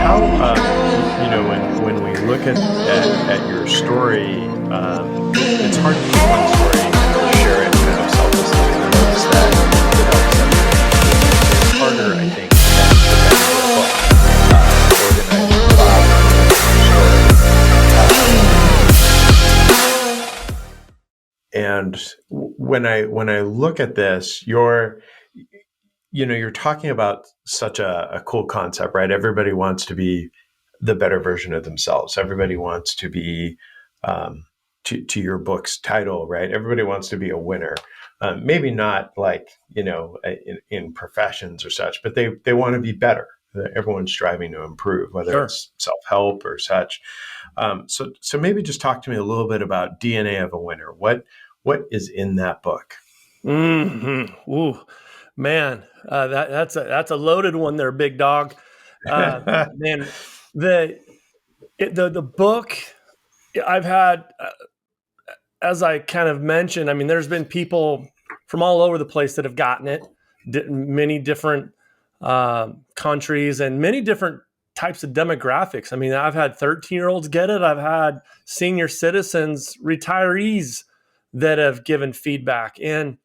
how when we look at your story, it's hard to tell one story and share it kind of selflessly in the hopes that it helps other people. It's harder, I think, to put that into a book, organize your story. And when I look at this, you're talking about such a cool concept, right? Everybody wants to be the better version of themselves. Everybody wants to be, to your book's title, right? Everybody wants to be a winner. Maybe not like, in professions or such, but they want to be better. Everyone's striving to improve, whether Sure. it's self-help or such. So maybe just talk to me a little bit about DNA of a winner. What is in that book? Mm-hmm. Ooh, man, that's a loaded one there, big dog. Man, the book I've had, as I kind of mentioned, I mean, there's been people from all over the place that have gotten it, many different countries and many different types of demographics. I mean, I've had 13-year-olds get it. I've had senior citizens, retirees that have given feedback. And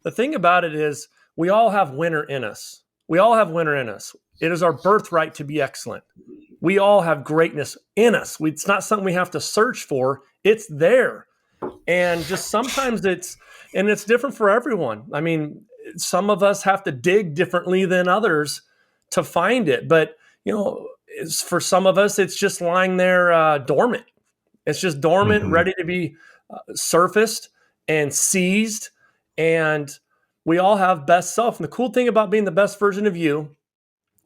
the thing about it is we all have winner in us. We all have winner in us. It is our birthright to be excellent. We all have greatness in us. It's not something we have to search for. It's there. And just sometimes it's different for everyone. I mean, some of us have to dig differently than others to find it. But, for some of us, it's just lying there dormant. It's just dormant, Mm-hmm. ready to be surfaced and seized. And we all have best self. And the cool thing about being the best version of you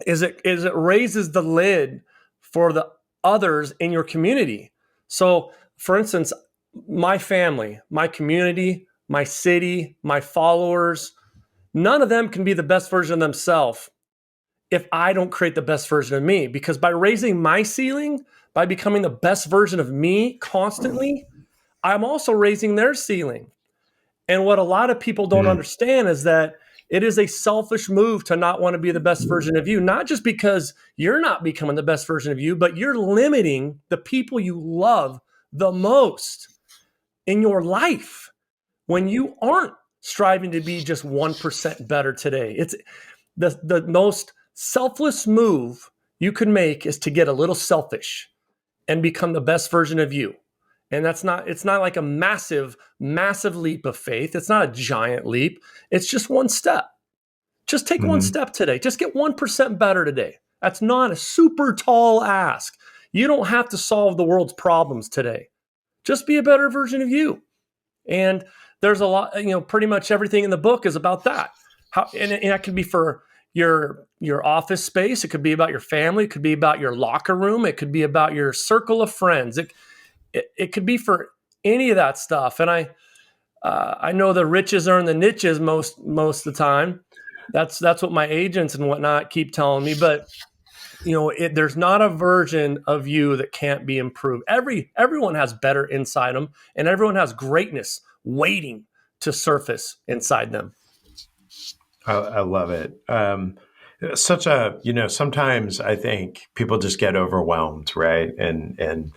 is it raises the lid for the others in your community. So, for instance, my family, my community, my city, my followers, none of them can be the best version of themselves if I don't create the best version of me. Because by raising my ceiling, by becoming the best version of me constantly, I'm also raising their ceiling. And what a lot of people don't understand is that it is a selfish move to not want to be the best version of you, not just because you're not becoming the best version of you, but you're limiting the people you love the most in your life when you aren't striving to be just 1% better today. It's the most selfless move you can make is to get a little selfish and become the best version of you. And it's not like a massive leap of faith. It's not a giant leap. It's just one step. Just take one step today. Just get 1% better today. That's not a super tall ask. You don't have to solve the world's problems today. Just be a better version of you. And there's a lot, pretty much everything in the book is about that. And that can be for your office space. It could be about your family. It could be about your locker room. It could be about your circle of friends. It could be for any of that stuff. And I know the riches are in the niches most of the time. That's what my agents and whatnot keep telling me. But there's not a version of you that can't be improved. Everyone has better inside them, and everyone has greatness waiting to surface inside them. I love it. Sometimes I think people just get overwhelmed, right? And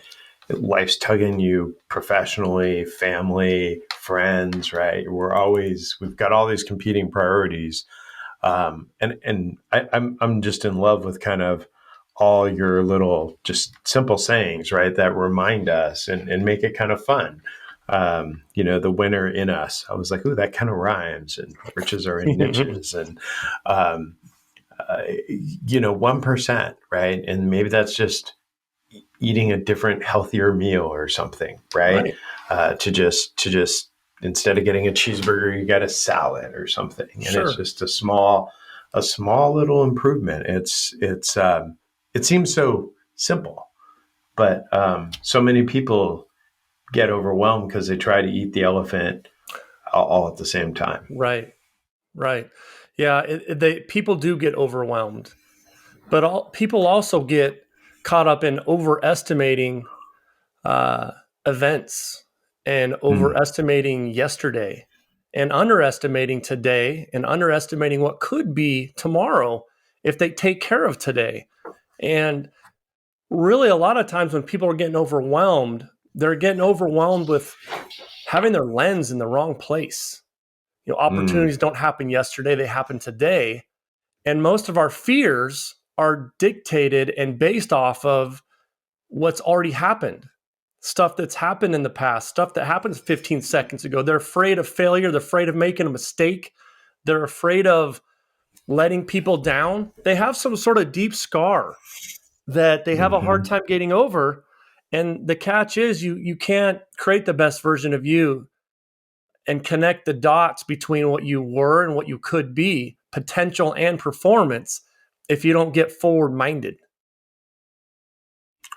life's tugging you professionally, family, friends, right? We've got all these competing priorities. And I'm just in love with kind of all your little just simple sayings, right? That remind us and make it kind of fun. The winner in us. I was like, ooh, that kind of rhymes, and riches are in niches, and 1%, right? And maybe that's just eating a different, healthier meal or something, right? To just instead of getting a cheeseburger, you get a salad or something, and Sure. it's just a small little improvement. It seems so simple, but so many people get overwhelmed because they try to eat the elephant all at the same time. Right. Yeah, people do get overwhelmed, but people also get caught up in overestimating events and overestimating yesterday and underestimating today and underestimating what could be tomorrow if they take care of today. And really a lot of times when people are getting overwhelmed, they're getting overwhelmed with having their lens in the wrong place. Mm, Opportunities don't happen yesterday, they happen today. And most of our fears are dictated and based off of what's already happened, stuff that's happened in the past, stuff that happened 15 seconds ago. They're afraid of failure. They're afraid of making a mistake. They're afraid of letting people down. They have some sort of deep scar that they have a hard hmm. time getting over. And the catch is you can't create the best version of you and connect the dots between what you were and what you could be, potential and performance, if you don't get forward minded.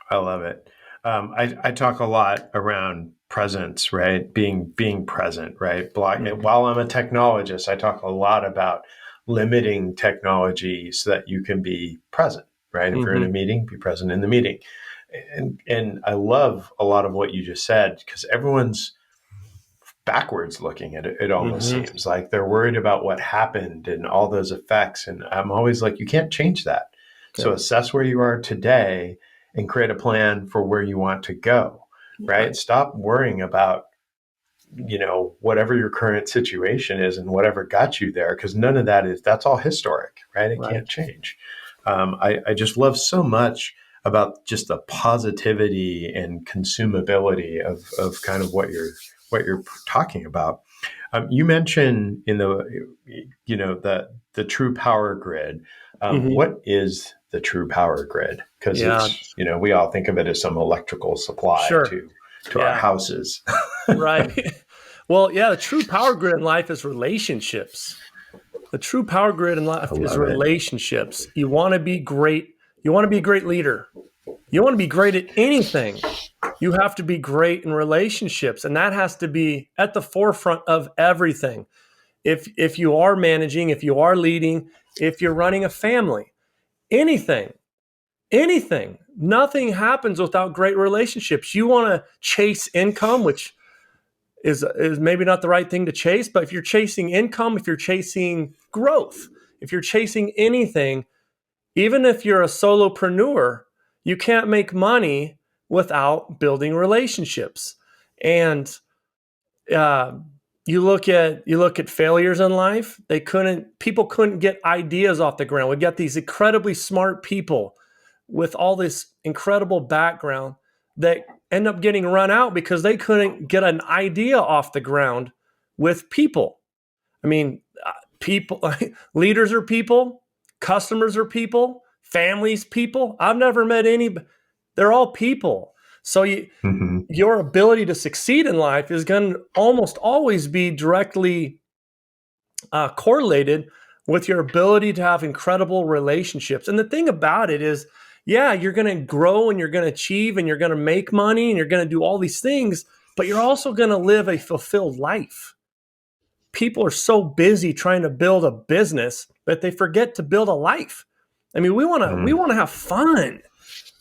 I love it. I talk a lot around presence, right? Being present, right? Mm-hmm. While I'm a technologist, I talk a lot about limiting technology so that you can be present, right? If you're in a Mm-hmm. meeting, be present in the meeting. And I love a lot of what you just said because everyone's backwards looking at it. It almost Mm-hmm. seems like they're worried about what happened and all those effects. And I'm always like, you can't change that. So Yeah. assess where you are today and create a plan for where you want to go, right? Right. Stop worrying about, whatever your current situation is and whatever got you there, because none of that's all historic, right? It Right. can't change. I just love so much about just the positivity and consumability of kind of what you're talking about. You mentioned in the true power grid. Mm-hmm. What is the true power grid? Because Yeah. it's we all think of it as some electrical supply Sure. to our Yeah. houses. Right. Well, yeah, the true power grid in life is relationships. The true power grid in I life is love it. relationships. You want to be great. You want to be a great leader. You want to be great at anything. You have to be great in relationships, and that has to be at the forefront of everything. If you are managing, if you are leading, if you're running a family, anything, nothing happens without great relationships. You want to chase income, which is maybe not the right thing to chase, but if you're chasing income, if you're chasing growth, if you're chasing anything, even if you're a solopreneur, you can't make money without building relationships. And uh, you look at failures in life. People couldn't get ideas off the ground. We got these incredibly smart people with all this incredible background that end up getting run out because they couldn't get an idea off the ground with people. I mean, people, leaders are people, customers are people, families people. I've never met any. They're all people. So Hmm. your ability to succeed in life is going to almost always be directly correlated with your ability to have incredible relationships. And the thing about it is, yeah, you're going to grow and you're going to achieve and you're going to make money and you're going to do all these things, but you're also going to live a fulfilled life. People are so busy trying to build a business that they forget to build a life. I mean, we want to have fun,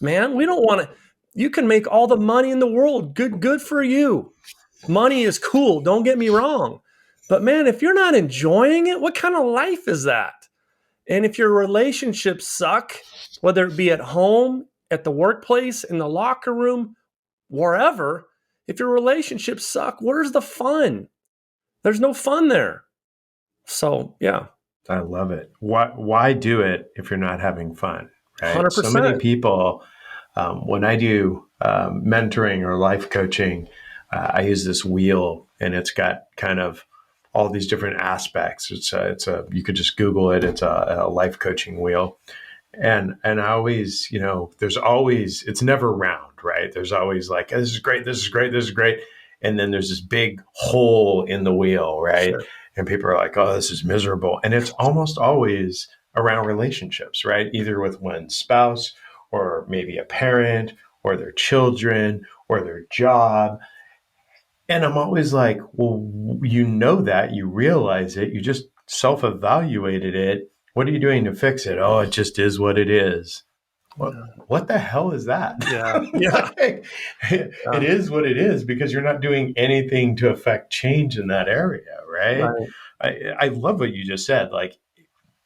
man. We don't want to. You can make all the money in the world. Good for you. Money is cool. Don't get me wrong. But man, if you're not enjoying it, what kind of life is that? And if your relationships suck, whether it be at home, at the workplace, in the locker room, wherever, if your relationships suck, where's the fun? There's no fun there. So, yeah, I love it. Why do it if you're not having fun, right? So many 100%. people, when I do mentoring or life coaching, I use this wheel, and it's got kind of all these different aspects. It's a you could just Google it. It's a life coaching wheel, and I always, there's always, it's never round, right? There's always like, oh, this is great, this is great, this is great, and then there's this big hole in the wheel, right? Sure. And people are like, oh, this is miserable, and it's almost always around relationships, right? Either with one spouse, or maybe a parent, or their children, or their job. And I'm always like, well, that, you realize it, you just self evaluated it. What are you doing to fix it? Oh, it just is what it is. What the hell is that? Yeah. Yeah. Like, it Yeah. is what it is because you're not doing anything to affect change in that area, right? Right. I love what you just said. Like,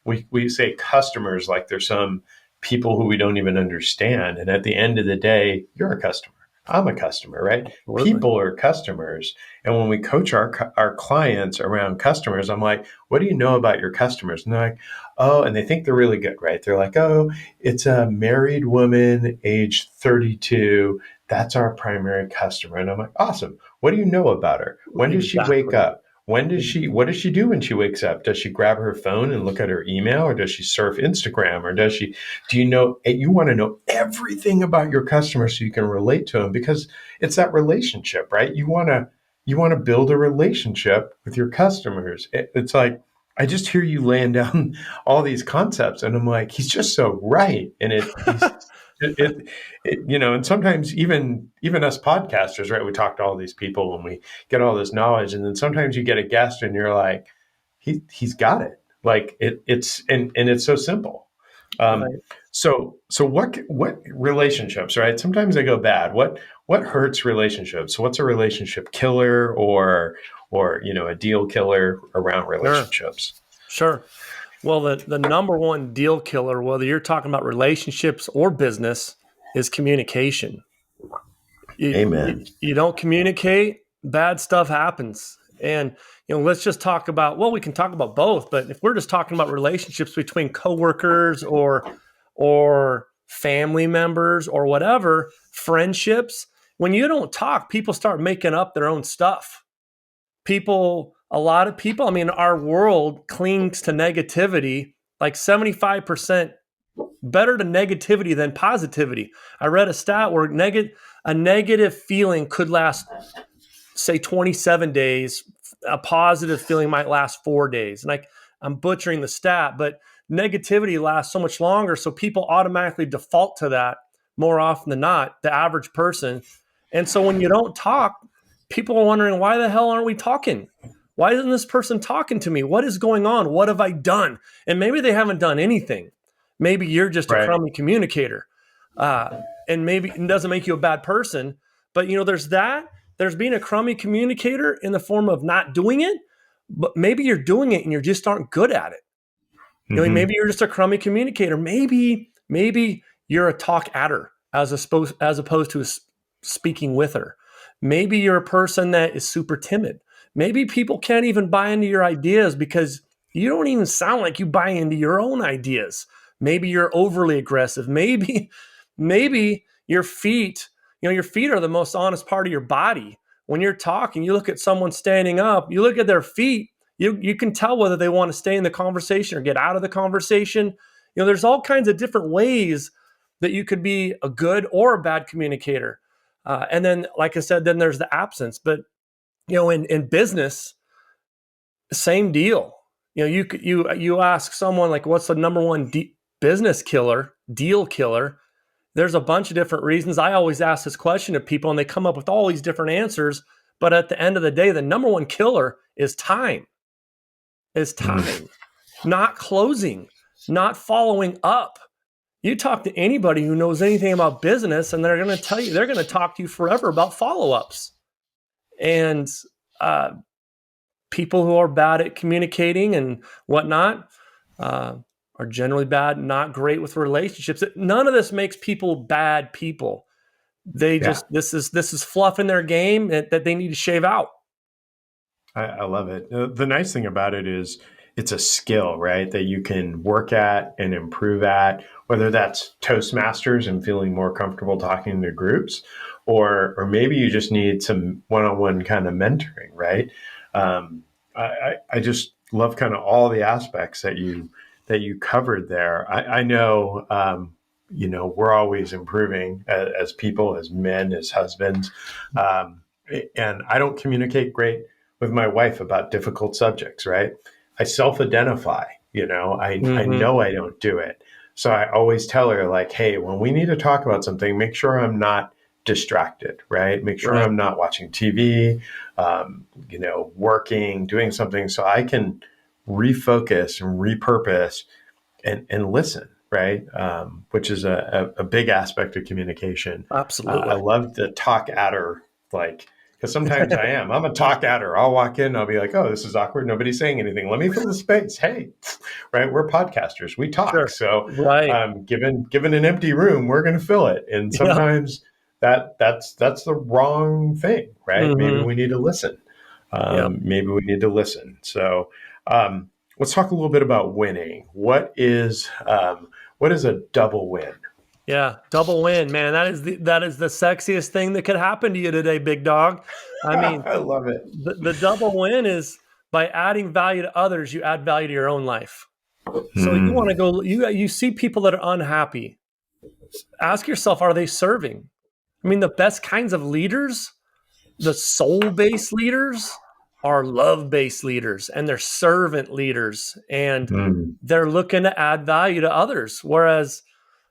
we say customers like there's some people who we don't even understand. And at the end of the day, you're a customer. I'm a customer, right? Absolutely. People are customers. And when we coach our clients around customers, I'm like, what do you know about your customers? And they're like, oh, and they think they're really good, right? They're like, oh, it's a married woman, age 32. That's our primary customer. And I'm like, awesome. What do you know about her? When does she wake Exactly. up? What does she do when she wakes up? Does she grab her phone and look at her email, or does she surf Instagram, or do you know, you want to know everything about your customer so you can relate to them, because it's that relationship, right? You want to build a relationship with your customers. It's like, I just hear you laying down all these concepts, and I'm like, he's just so right. And it, and sometimes even us podcasters, right? We talk to all these people and we get all this knowledge, and then sometimes you get a guest and you're like, he's got it. Like and it's so simple. Um, Right. so what relationships, right? Sometimes they go bad. What hurts relationships? What's a relationship killer, or a deal killer around Sure. relationships? Sure. Well, the number one deal killer, whether you're talking about relationships or business, is communication. Amen. You don't communicate, bad stuff happens. And let's just talk about, well, we can talk about both, but if we're just talking about relationships between coworkers or family members or whatever, friendships, when you don't talk, people start making up their own stuff. A lot of people, I mean, our world clings to negativity, like 75% better to negativity than positivity. I read a stat where a negative feeling could last, say, 27 days. A positive feeling might last 4 days. And I'm butchering the stat, but negativity lasts so much longer. So people automatically default to that more often than not, the average person. And so when you don't talk, people are wondering, why the hell aren't we talking? Why isn't this person talking to me? What is going on? What have I done? And maybe they haven't done anything. Maybe you're just a Right. crummy communicator. And maybe it doesn't make you a bad person. But there's that. There's being a crummy communicator in the form of not doing it, but maybe you're doing it and you just aren't good at it. Maybe Hmm. you're just a crummy communicator. Maybe you're a talk adder as opposed to speaking with her. Maybe you're a person that is super timid. Maybe people can't even buy into your ideas because you don't even sound like you buy into your own ideas. Maybe you're overly aggressive. Maybe your feet are the most honest part of your body. When you're talking, you look at someone standing up, you look at their feet, you can tell whether they want to stay in the conversation or get out of the conversation. There's all kinds of different ways that you could be a good or a bad communicator. And then, like I said, then there's the absence. But in business, same deal. You ask someone like, what's the number one business killer, deal killer? There's a bunch of different reasons. I always ask this question to people, and they come up with all these different answers. But at the end of the day, the number one killer is time. Is Mm. time, not closing, not following up. You talk to anybody who knows anything about business, and they're going to tell you, they're going to talk to you forever about follow ups. And uh, people who are bad at communicating and whatnot uh, are generally bad, not great with relationships. None of this makes people bad people. They Yeah. just this is fluff in their game that they need to shave out. I love it. The nice thing about it is it's a skill, right? That you can work at and improve at, whether that's Toastmasters and feeling more comfortable talking to groups, or maybe you just need some one-on-one kind of mentoring, right? I just love kind of all the aspects that you covered there. I know, we're always improving as people, as men, as husbands, um, and I don't communicate great with my wife about difficult subjects, right? I self-identify, I Mm-hmm. know I don't do it. So I always tell her, like, hey, when we need to talk about something, make sure I'm not distracted, right? Make sure Right. I'm not watching TV, working, doing something, so I can refocus and repurpose and listen, right? Which is a big aspect of communication. I Absolutely. love the talk adder, like, Because sometimes I am. I'm a talk adder. I'll walk in, I'll be like, oh, this is awkward. Nobody's saying anything. Let me fill the space. Hey, right? We're podcasters. We talk. Sure. So Right. given an empty room, we're going to fill it. And Yep. sometimes that's the wrong thing, right? Maybe Mm-hmm. we need to listen. Yep. Maybe we need to listen. So let's talk a little bit about winning. What is a double win? Yeah. Double win, man. That is the sexiest thing that could happen to you today, big dog. I mean, I love it. the double win is by adding value to others, you add value to your own life. So you want to go, you see people that are unhappy. Ask yourself, are they serving? I mean, the best kinds of leaders, the soul-based leaders, are love-based leaders, and they're servant leaders, and Mm. they're looking to add value to others. Whereas,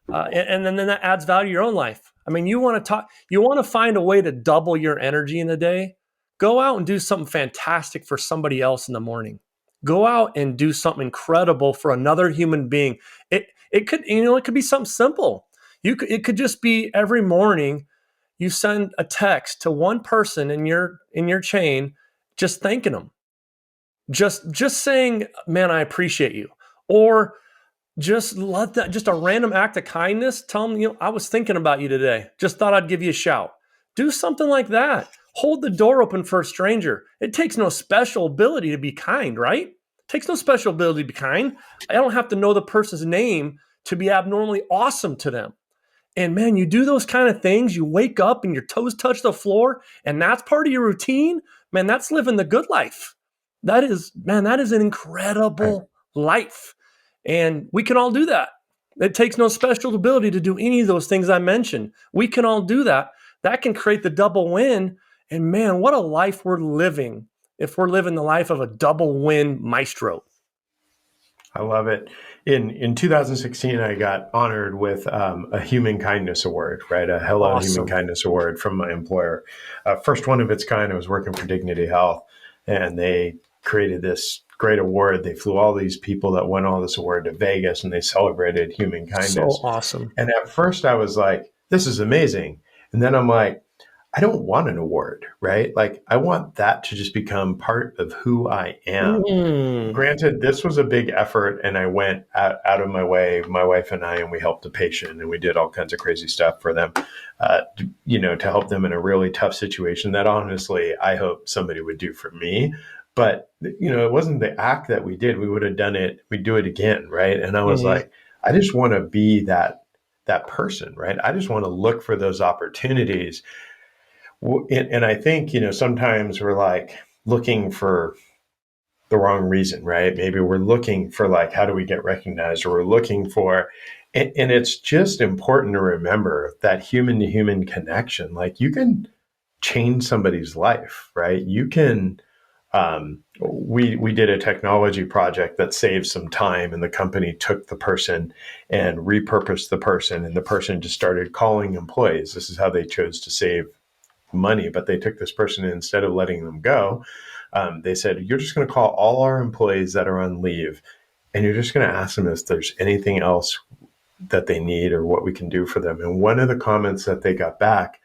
and then that adds value to your own life. I mean, you want to find a way to double your energy in the day. Go out and do something fantastic for somebody else in the morning. Go out and do something incredible for another human being. It could, it could be something simple. It could just be every morning you send a text to one person in your chain, just thanking them, just saying, man, I appreciate you. Or just let that, just a random act of kindness, tell them, I was thinking about you today, just thought I'd give you a shout. Do something like that. Hold the door open for a stranger. It takes no special ability to be kind, right? It takes no special ability to be kind. I don't have to know the person's name to be abnormally awesome to them. And man, you do those kind of things, you wake up and your toes touch the floor, and that's part of your routine. Man, that's living the good life. That is an incredible life. And we can all do that. It takes no special ability to do any of those things I mentioned. We can all do that. That can create the double win. And man, what a life we're living if we're living the life of a double win maestro. I love it. In 2016, I got honored with a Human Kindness Award, right? A Hello Human Awesome. Kindness Award from my employer. First one of its kind. I was working for Dignity Health, and they created this great award. They flew all these people that won all this award to Vegas, and they celebrated human So kindness. awesome. And at first, I was like, "This is amazing," and then I'm like, I don't want an award, right? Like, I want that to just become part of who I am. Mm. Granted, this was a big effort, and I went out of my way, my wife and I, and we helped a patient, and we did all kinds of crazy stuff for them, to help them in a really tough situation that honestly I hope somebody would do for me. But it wasn't the act that we did. We would have done it. We'd do it again, right? And I was Mm-hmm. like, I just want to be that person, right? I just want to look for those opportunities. And I think sometimes we're like looking for the wrong reason, right? Maybe we're looking for like, how do we get recognized? Or we're looking for, and it's just important to remember that human to human connection. Like, you can change somebody's life, right? You can. We did a technology project that saved some time, and the company took the person and repurposed the person, and the person just started calling employees. This is how they chose to save money, but they took this person and instead of letting them go, they said, you're just going to call all our employees that are on leave, and you're just going to ask them if there's anything else that they need or what we can do for them. And one of the comments that they got back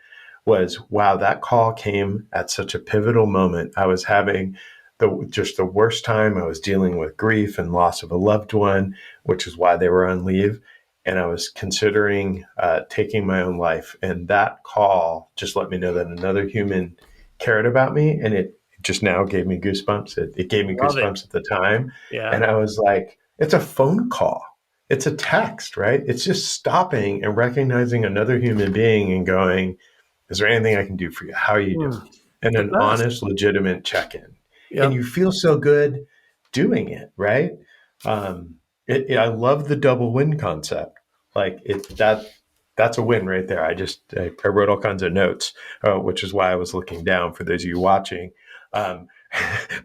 was, wow, that call came at such a pivotal moment. I was having just the worst time. I was dealing with grief and loss of a loved one, which is why they were on leave. And I was considering taking my own life. And that call just let me know that another human cared about me. And it just now gave me goosebumps. It gave me Love it. goosebumps at the time. Yeah. And I was like, it's a phone call. It's a text, right? It's just stopping and recognizing another human being and going, is there anything I can do for you? How are you doing? Mm. And The an best. honest, legitimate check in. And Yep. you feel so good doing it, right? I love the double win concept. Like that's a win right there. I wrote all kinds of notes, which is why I was looking down for those of you watching. Um,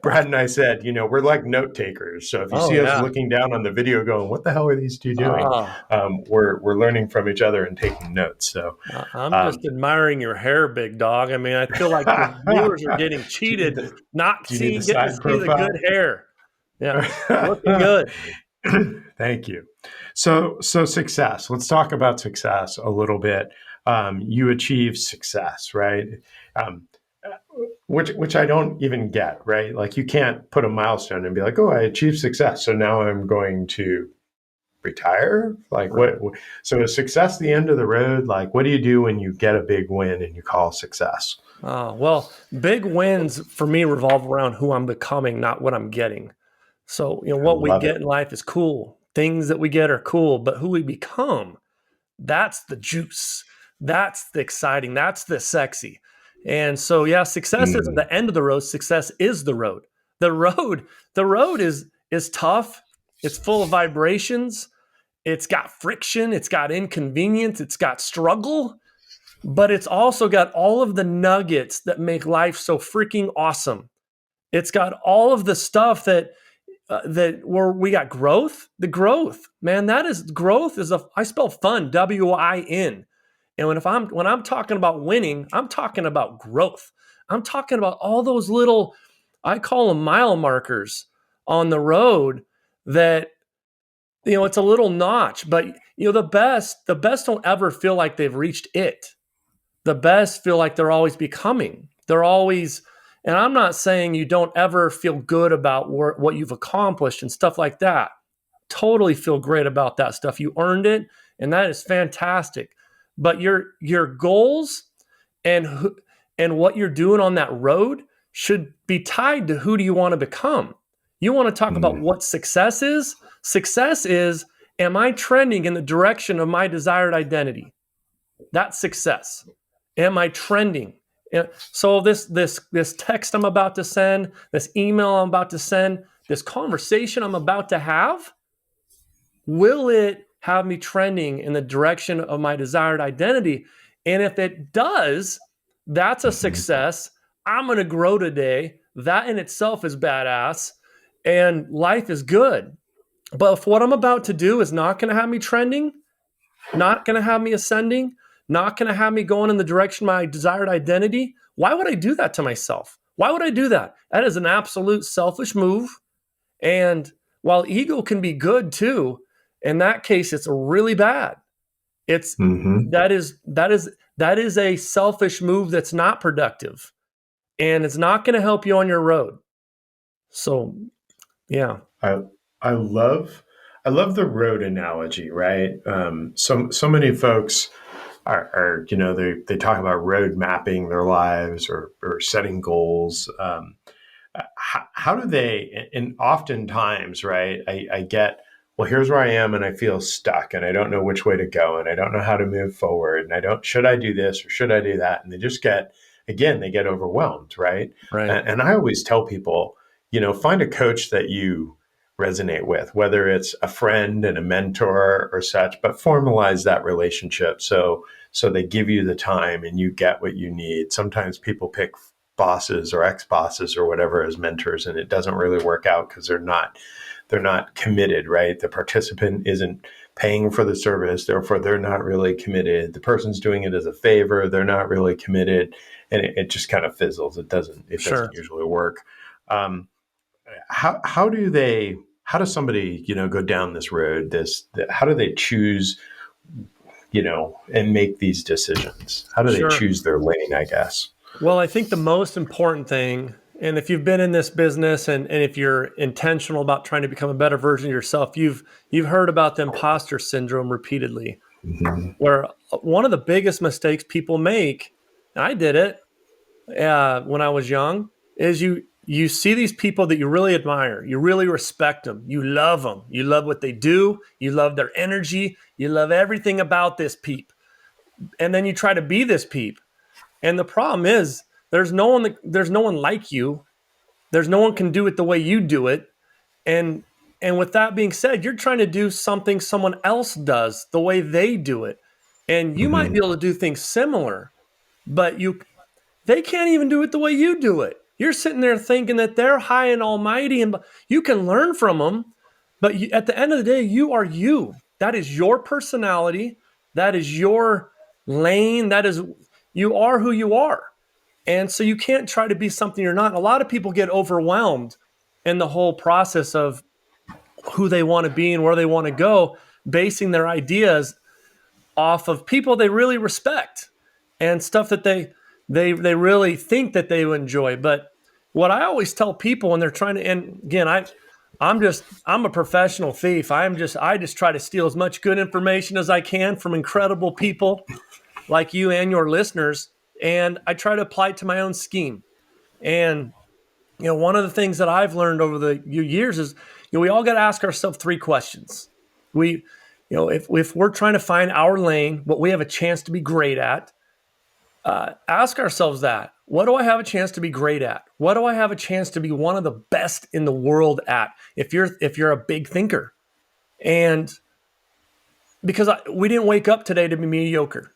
Brad and I said, we're like note takers. So if you Oh see us yeah. looking down on the video going, what the hell are these two doing? Ah, We're learning from each other and taking notes. So I'm just um, admiring your hair, big dog. I mean, I feel like the viewers are getting do you need cheated, the not do you need the getting to side see the good profile? hair. Yeah, looking good. Thank you. So success. Let's talk about success a little bit. You achieve success, right? Um, which I don't even get, right? Like you can't put a milestone and be like, oh, I achieved success, so now I'm going to retire. Like Right. what? So is success the end of the road? Like what do you do when you get a big win and you call success? Well, big wins for me revolve around who I'm becoming, not what I'm getting. So, I what we love get it. in life is cool. Things that we get are cool, but who we become, that's the juice. That's the exciting. That's the sexy. And so, yeah, success isn't Mm, the end of the road. Success is the road. The road, the road is tough. It's full of vibrations. It's got friction. It's got inconvenience. It's got struggle, but it's also got all of the nuggets that make life so freaking awesome. It's got all of the stuff that where we got growth. The growth, man, that is growth is I spell fun, WIN. And when I'm talking about winning, I'm talking about growth. I'm talking about all those little, I call them mile markers on the road that it's a little notch, but the best don't ever feel like they've reached it. The best feel like they're always becoming. They're always, and I'm not saying you don't ever feel good about what you've accomplished and stuff like that. Totally feel great about that stuff. You earned it, and that is fantastic. But your goals and and what you're doing on that road should be tied to who do you want to become. You want to talk about mm, what success is? Success is, am I trending in the direction of my desired identity? That's success. Am I trending? So this text I'm about to send, this email I'm about to send, this conversation I'm about to have, will it have me trending in the direction of my desired identity? And if it does, that's a mhm, success. I'm going to grow today. That in itself is badass, and life is good. But if what I'm about to do is not going to have me trending, not going to have me ascending, not going to have me going in the direction of my desired identity, why would I do that to myself? Why would I do that? That is an absolute selfish move. And while ego can be good too, in that case, it's really bad. It's mhm. that is a selfish move that's not productive, and it's not going to help you on your road. So yeah, I I love I love the road analogy, right? So many folks are they talk about road mapping their lives or setting goals. How do they? And oftentimes, right? I get well. Here's where I am, and I feel stuck, and I don't know which way to go, and I don't know how to move forward, and I don't. Should I do this or should I do that? And they just get again, they get overwhelmed, right? right, And I always tell people, find a coach that you resonate with, whether it's a friend and a mentor or such, but formalize that relationship so they give you the time and you get what you need. Sometimes people pick bosses or ex-bosses or whatever as mentors and it doesn't really work out because they're not committed, right? The participant isn't paying for the service, therefore they're not really committed. The person's doing it as a favor, they're not really committed, and it just kind of fizzles. It doesn't sure, usually work. um, how does somebody go down this road, how do they choose and make these decisions? How do they sure. choose their lane, I guess? Well, I think the most important thing, and if you've been in this business and if you're intentional about trying to become a better version of yourself, you've heard about the imposter syndrome repeatedly, Mm-hmm. where one of the biggest mistakes people make, and I did it when I was young, is you see these people that you really admire, you really respect them, you love what they do, you love their energy, you love everything about this peep, and then you try to be this peep. And the problem is there's no one like you. There's no one can do it the way you do it. And and with that being said, you're trying to do something someone else does the way they do it. And you might Mm-hmm. be able to do things similar, but they can't even do it the way you do it. You're sitting there thinking that they're high and almighty and you can learn from them, but at the end of the day, you are you. That is your personality. That is your lane. You are who you are. And so you can't try to be something you're not. And a lot of people get overwhelmed in the whole process of who they want to be and where they want to go, basing their ideas off of people they really respect and stuff that they really think that they enjoy. But what I always tell people when they're trying to, and again, I'm a professional thief. I just try to steal as much good information as I can from incredible people like you and your listeners, and I try to apply it to my own scheme. And one of the things that I've learned over the years is, we all got to ask ourselves three questions. We, if we're trying to find our lane, what we have a chance to be great at, ask ourselves that. What do I have a chance to be great at? What do I have a chance to be one of the best in the world at? If you're a big thinker, and because we didn't wake up today to be mediocre.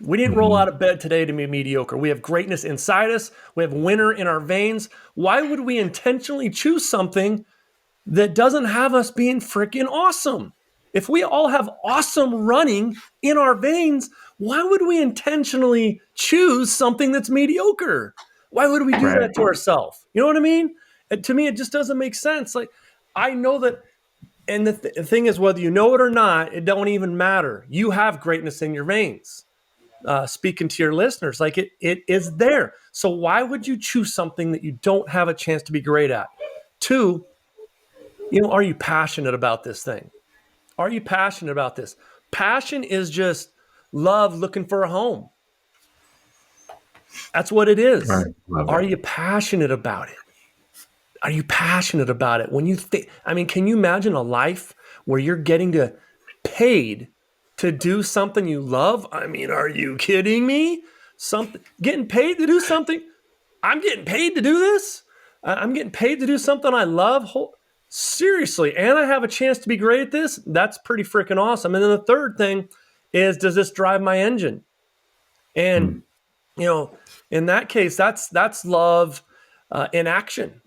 We didn't roll out of bed today to be mediocre. We have greatness inside us. We have winner in our veins. Why would we intentionally choose something that doesn't have us being freaking awesome? If we all have awesome running in our veins, why would we intentionally choose something that's mediocre? Why would we do Right. that to ourselves? You know what I mean? And to me, it just doesn't make sense. Like, I know that, and the thing is, whether you know it or not, it don't even matter. You have greatness in your veins. Speaking to your listeners, like it is there. So why would you choose something that you don't have a chance to be great at? Two, are you passionate about this thing? Are you passionate about this? Passion is just love looking for a home. That's what it is. Right. Love Are it. you passionate about it? Are you passionate about it? When you think, can you imagine a life where you're getting paid to do something you love? Are you kidding me? Getting paid to do something. I'm getting paid to do this. I'm getting paid to do something I love. Seriously, and I have a chance to be great at this. That's pretty freaking awesome. And then the third thing is, does this drive my engine? And in that case, that's love in action.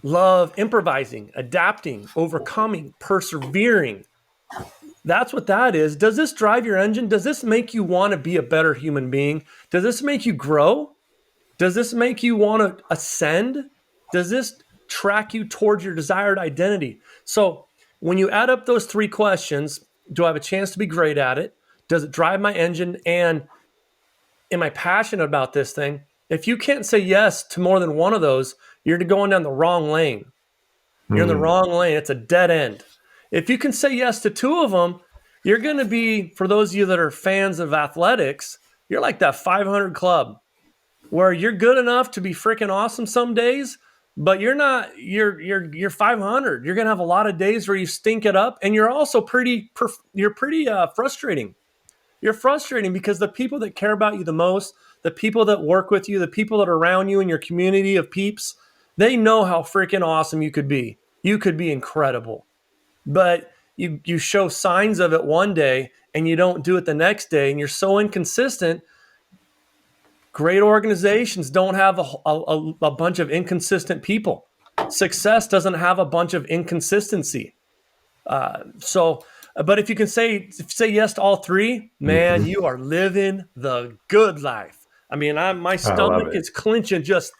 Love improvising, adapting, overcoming, persevering. That's what that is. Does this drive your engine? Does this make you want to be a better human being? Does this make you grow? Does this make you want to ascend? Does this track you towards your desired identity? So when you add up those three questions, do I have a chance to be great at it? Does it drive my engine? And am I passionate about this thing? If you can't say yes to more than one of those, you're going down the wrong lane. You're in the wrong lane. It's a dead end. If you can say yes to two of them, you're going to be, for those of you that are fans of athletics, you're like that 500 club where you're good enough to be freaking awesome some days, but you're 500. You're going to have a lot of days where you stink it up, and you're also pretty frustrating. You're frustrating because the people that care about you the most, the people that work with you, the people that are around you in your community of peeps, they know how freaking awesome you could be. You could be incredible. But you show signs of it one day and you don't do it the next day, and you're so inconsistent. Great organizations don't have a bunch of inconsistent people. Success doesn't have a bunch of inconsistency. But if you can say yes to all three, man, you are living the good life. My stomach is clenching just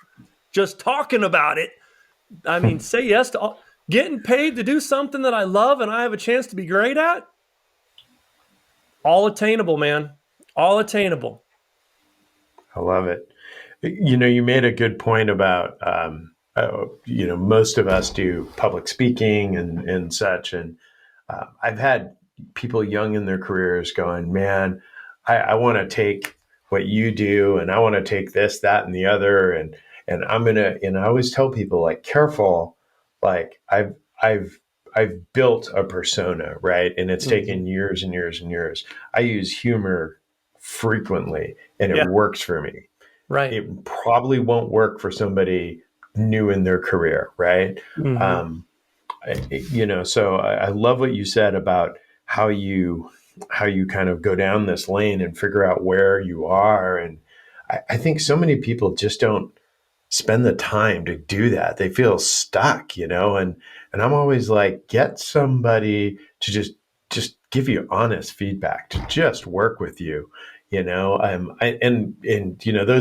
talking about it. Say yes to all. Getting paid to do something that I love and I have a chance to be great at. All attainable, man. All attainable. I love it. You made a good point about, most of us do public speaking and such. And I've had people young in their careers going, man, I want to take what you do, and I want to take this, that, and the other. And I'm going to, and I always tell people, like, careful, like I've built a persona, right? And it's taken years and years and years. I use humor frequently, and it works for me. Right. It probably won't work for somebody new in their career, right? So I love what you said about how you kind of go down this lane and figure out where you are. And I think so many people just don't spend the time to do that. They feel stuck, and I'm always like, get somebody to just give you honest feedback, to just work with you. Those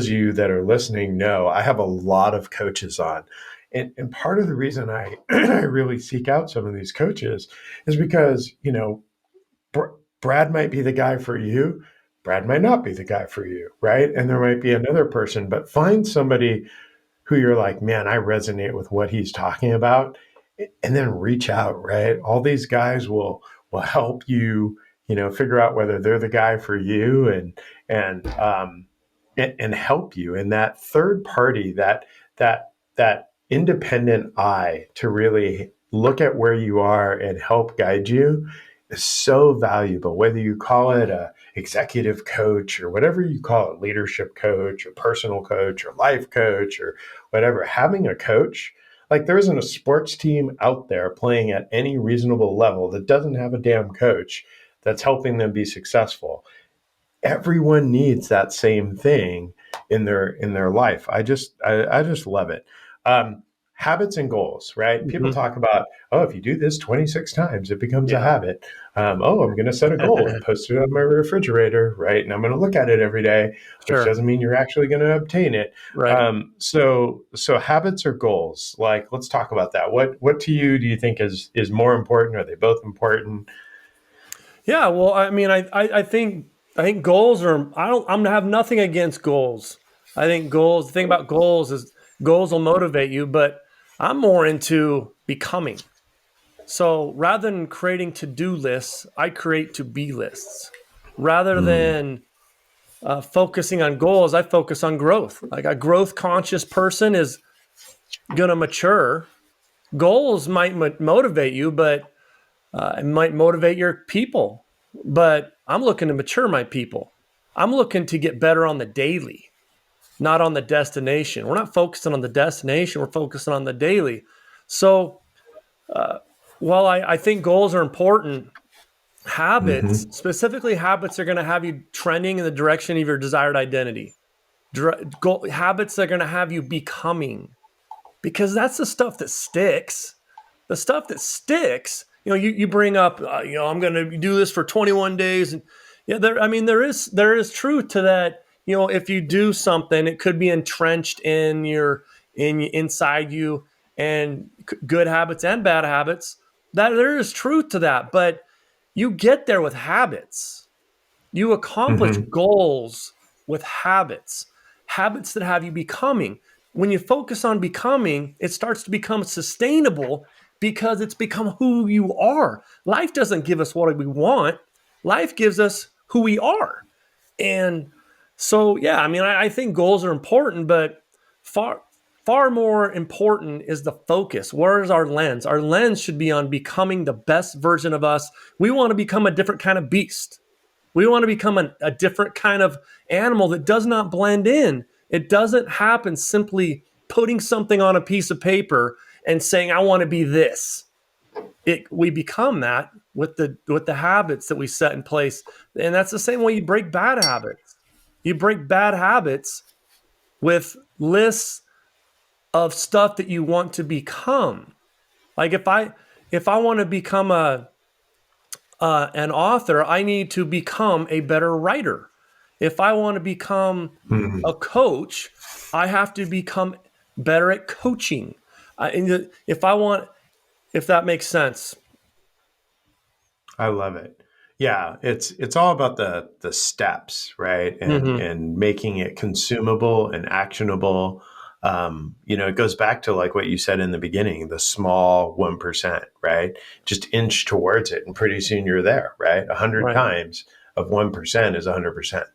of you that are listening know I have a lot of coaches on. And part of the reason I I really seek out some of these coaches is because, Brad might be the guy for you, Brad might not be the guy for you, right? And there might be another person, but find somebody who you're like, man, I resonate with what he's talking about, and then reach out, right? All these guys will help you, figure out whether they're the guy for you, and help you. And that third party, that independent eye to really look at where you are and help guide you is so valuable. Whether you call it a executive coach or whatever you call it, leadership coach or personal coach or life coach or whatever, having a coach, like there isn't a sports team out there playing at any reasonable level that doesn't have a damn coach that's helping them be successful. Everyone needs that same thing in their life. I just love it. Habits and goals, right? People Mhm. talk about, oh, if you do this 26 times, it becomes a Yeah. habit. Oh, I'm going to set a goal and post it on my refrigerator, right? And I'm going to look at it every day, which Sure. doesn't mean you're actually going to obtain it. Right. So habits or goals, like let's talk about that. What to you do you think is more important? Are they both important? Yeah. Well, I mean, I think goals are. I'm have nothing against goals. I think goals. The thing about goals is goals will motivate you, but I'm more into becoming. So rather than creating to-do lists, I create to-be lists. Rather Mm, than focusing on goals, I focus on growth. Like a growth conscious person is going to mature. Goals might motivate you, but it might motivate your people. But I'm looking to mature my people. I'm looking to get better on the daily, not on the destination. We're not focusing on the destination, we're focusing on the daily. So while I think goals are important, habits, hmm specifically habits, are going to have you trending in the direction of your desired identity. Habits are going to have you becoming, because that's the stuff that sticks. The stuff that sticks, you bring up, I'm going to do this for 21 days. And yeah, there is truth to that. If you do something, it could be entrenched inside you, and good habits and bad habits. That there is truth to that. But you get there with habits. You accomplish hmm goals with habits, habits that have you becoming. When you focus on becoming, it starts to become sustainable because it's become who you are. Life doesn't give us what we want, life gives us who we are. And so, yeah, I mean, I think goals are important, but far, far more important is the focus. Where is our lens? Our lens should be on becoming the best version of us. We want to become a different kind of beast. We want to become a different kind of animal that does not blend in. It doesn't happen simply putting something on a piece of paper and saying, I want to be this. We become that with the habits that we set in place. And that's the same way you break bad habits. You break bad habits with lists of stuff that you want to become. Like if I want to become an author, I need to become a better writer. If I want to become hmm a coach, I have to become better at coaching. If that makes sense. I love it. Yeah, it's all about the steps, right? And Hmm. and making it consumable and actionable. It goes back to like what you said in the beginning, the small 1%, right? Just inch towards it, and pretty soon you're there, right? 100 Right. times of 1% is 100%.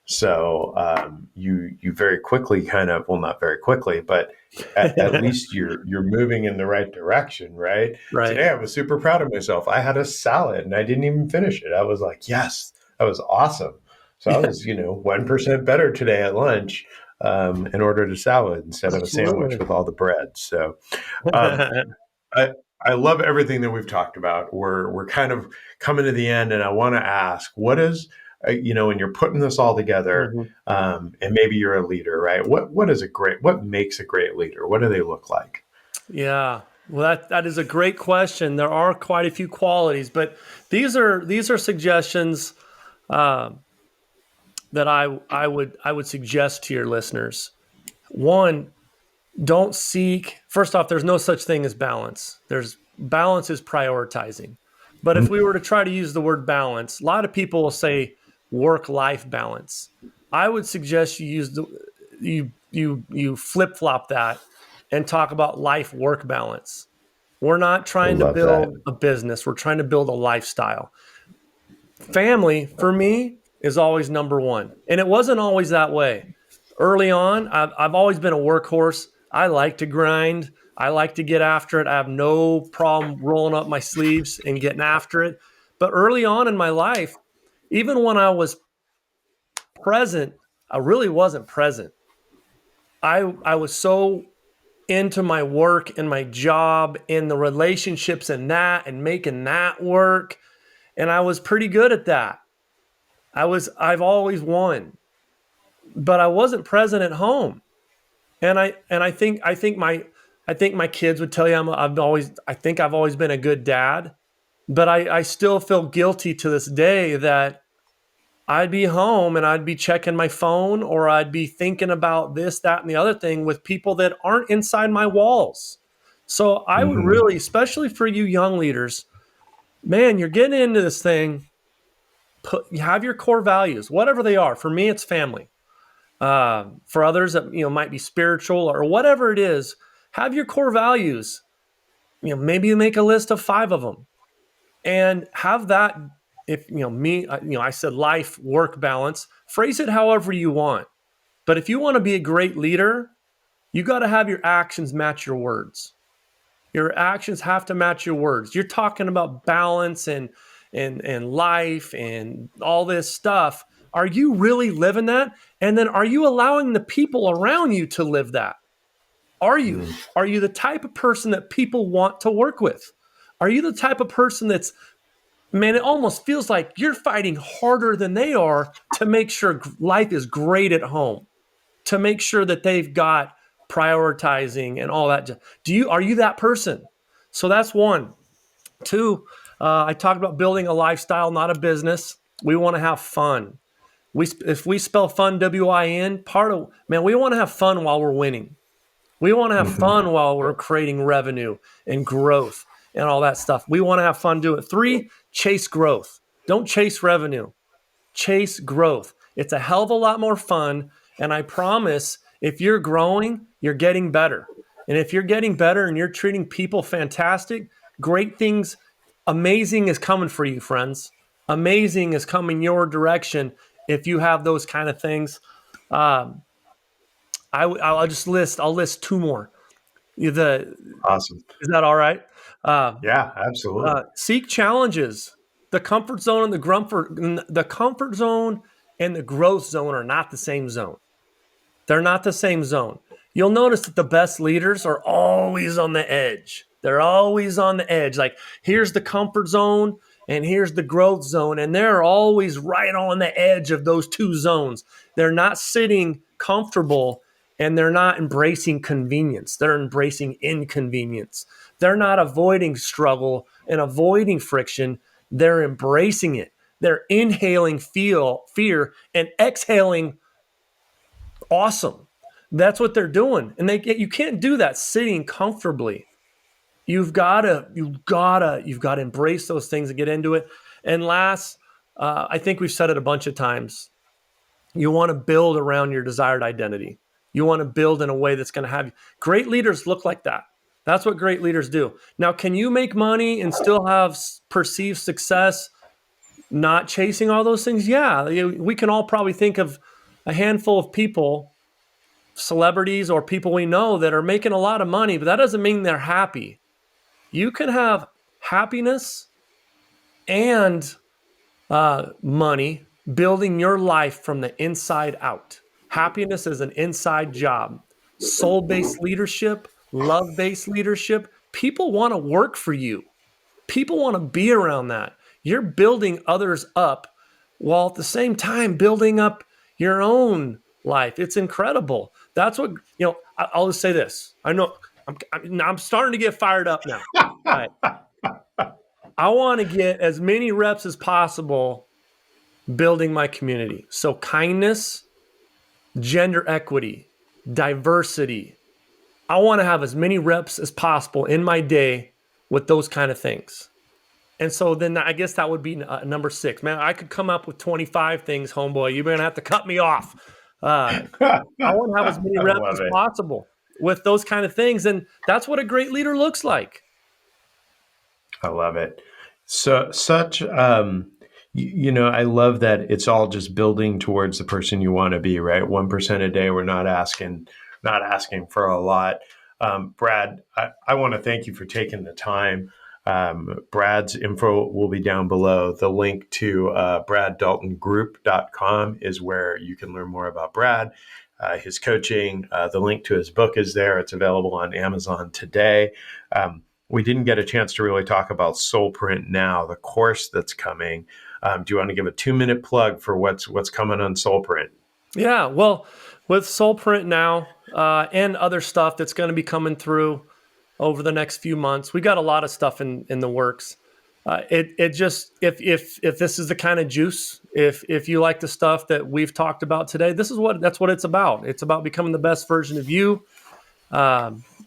So you very quickly kind of, well, not very quickly, but at least you're moving in the right direction, right? Right. Today I was super proud of myself. I had a salad and I didn't even finish it. I was like, yes, that was awesome. So I Yeah, was, 1% better today at lunch, and ordered a salad instead of a sandwich absolutely. with all the bread. So um, I I love everything that we've talked about. We're kind of coming to the end, and I want to ask, what is when you're putting this all together, Mhm. and maybe you're a leader, right? What makes a great leader? What do they look like? Yeah. Well, that is a great question. There are quite a few qualities, but these are suggestions uh, that I would suggest to your listeners. One, don't seek. First off, there's no such thing as balance. There's balance is prioritizing. But if we were to try to use the word balance, a lot of people will say work-life balance. I would suggest you use you flip-flop that and talk about life-work balance. We're not I trying to love that. build a business. We're trying to build a lifestyle. Family, for me, is always number one. And it wasn't always that way. Early on, I've always been a workhorse. I like to grind. I like to get after it. I have no problem rolling up my sleeves and getting after it. But early on in my life, even when I was present, I really wasn't present. I was so into my work and my job and the relationships and making that work. And I was pretty good at that. I've always won, but I wasn't present at home. And I think my kids would tell you I think I've always been a good dad, but I still feel guilty to this day that I'd be home and I'd be checking my phone or I'd be thinking about this, that, and the other thing with people that aren't inside my walls. So I would Hmm. really, especially for you young leaders, man, you're getting into this thing. Have your core values, whatever they are. For me, it's family. For others, that might be spiritual or whatever it is. Have your core values. Maybe you make a list of 5 of them, and have that. If I said life work balance. Phrase it however you want. But if you want to be a great leader, you got to have your actions match your words. Your actions have to match your words. You're talking about balance and life and all this stuff. Are you really living that? And then are you allowing the people around you to live that? Are you? Mm. Are you the type of person that people want to work with? Are you the type of person that's, man, it almost feels like you're fighting harder than they are to make sure life is great at home, to make sure that they've got prioritizing and all that. Are you that person? So that's one. Two, I talked about building a lifestyle, not a business. We want to have fun. If we spell fun, WIN, we want to have fun while we're winning. We want to have Hmm. fun while we're creating revenue and growth and all that stuff. We want to have fun doing it. 3, chase growth. Don't chase revenue. Chase growth. It's a hell of a lot more fun. And I promise if you're growing, you're getting better. And if you're getting better and you're treating people fantastic, great things, amazing is coming for you, friends. Amazing is coming your direction if you have those kind of things. Um, I'll list 2 more. The Awesome. Is that all right? Uh, Yeah, absolutely. Seek challenges. The comfort zone and the comfort zone and the growth zone are not the same zone. They're not the same zone. You'll notice that the best leaders are always on the edge. They're always on the edge. Like, here's the comfort zone and here's the growth zone. And they're always right on the edge of those 2 zones. They're not sitting comfortable and they're not embracing convenience. They're embracing inconvenience. They're not avoiding struggle and avoiding friction. They're embracing it. They're inhaling fear and exhaling awesome. That's what they're doing. And you can't do that sitting comfortably. You've got to embrace those things and get into it. And last, I think we've said it a bunch of times. You want to build around your desired identity. You want to build in a way that's going to have you. Great leaders look like that. That's what great leaders do. Now, can you make money and still have perceived success, not chasing all those things? Yeah, we can all probably think of a handful of people, celebrities or people we know that are making a lot of money, but that doesn't mean they're happy. You can have happiness and money building your life from the inside out. Happiness is an inside job. Soul based leadership, love based leadership. People want to work for you, people want to be around that. You're building others up while at the same time building up your own life. It's incredible. That's what, I'll just say this. I know I'm starting to get fired up now. All right. I want to get as many reps as possible building my community. So kindness, gender equity, diversity. I want to have as many reps as possible in my day with those kind of things. And so then I guess that would be number 6. Man, I could come up with 25 things, homeboy. You're going to have to cut me off. I want to have as many I reps love as it. possible with those kind of things. And that's what a great leader looks like. I love it. So such I love that it's all just building towards the person you want to be, right? 1% a day. We're not asking for a lot. Brad, I want to thank you for taking the time. Brad's info will be down below. The link to braddaltongroup.com is where you can learn more about Brad, his coaching. The link to his book is there. It's available on Amazon today. We didn't get a chance to really talk about Soul Print Now, the course that's coming. Do you want to give a 2-minute plug for what's coming on Soul Print? Yeah, well, with Soul Print Now and other stuff that's going to be coming through over the next few months, we got a lot of stuff in the works. It just if this is the kind of juice, if you like the stuff that we've talked about today, that's what it's about. It's about becoming the best version of you.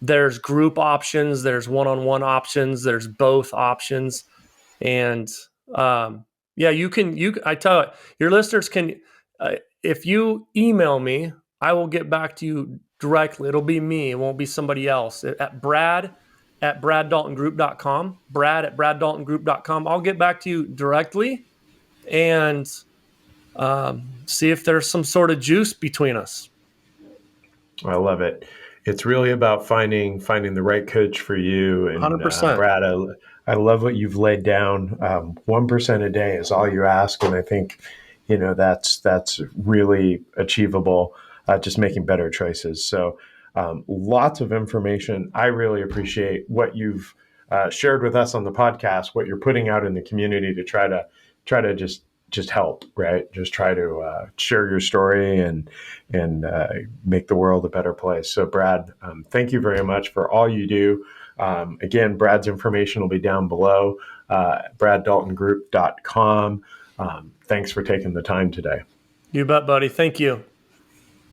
There's group options, there's one-on-one options, there's both options, and I tell you, your listeners can. If you email me, I will get back to you directly. It'll be me. It won't be somebody else. At braddaltongroup.com, brad@braddaltongroup.com. I'll get back to you directly and see if there's some sort of juice between us. I love it. It's really about finding the right coach for you. And 100%. Brad, I love what you've laid down. 1% a day is all you ask, and I think that's really achievable. Just making better choices. So lots of information. I really appreciate what you've shared with us on the podcast, what you're putting out in the community to try to just help, right? Just try to share your story and make the world a better place. So Brad, thank you very much for all you do. Again, Brad's information will be down below, braddaltongroup.com. Thanks for taking the time today. You bet, buddy. Thank you.